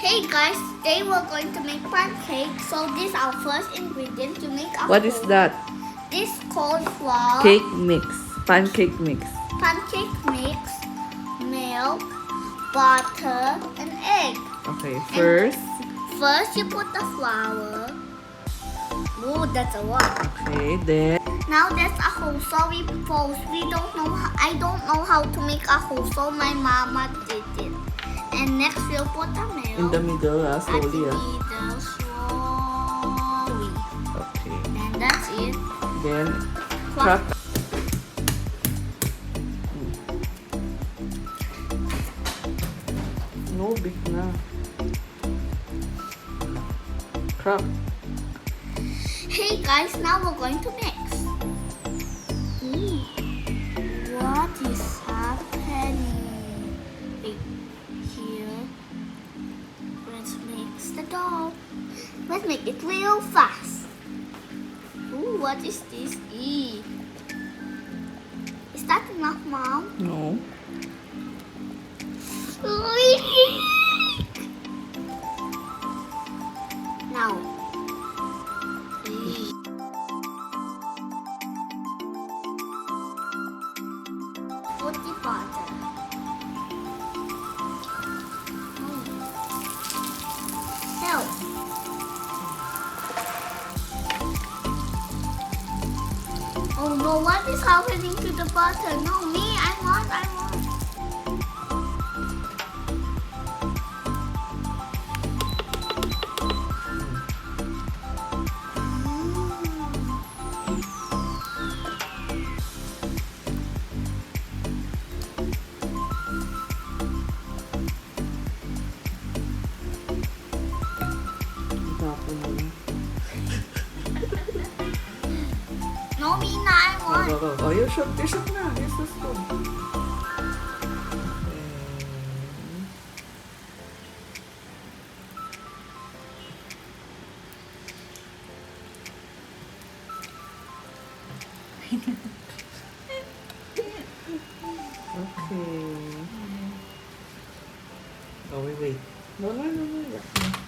Hey guys, today we're going to make pancake. So this is our first ingredient to make a What is that? This called flour, Cake mix. Pancake mix. pancake mix, milk, butter, and egg. Okay, first. First you put the flour. Oh, that's a lot. Okay, then. Now that's a hole. Sorry, folks. I don't know how to make a hole, so my mama did it. And next we'll put the milk. In the middle, slowly. Middle, slowly. Okay. And that's it. Then, crack. No, big na. Crack. Hey guys, now we're going to mix. What is happening? Here. Let's mix the dough. Let's make it real fast. Ooh, what is this? Is that enough, Mom? No. Now. Put the butter. Help. Oh no, what is happening to the butter? No, me, I want. No, me, I want. Go. Oh, you shook na. Use the spoon. Okay. Oh, wait. No.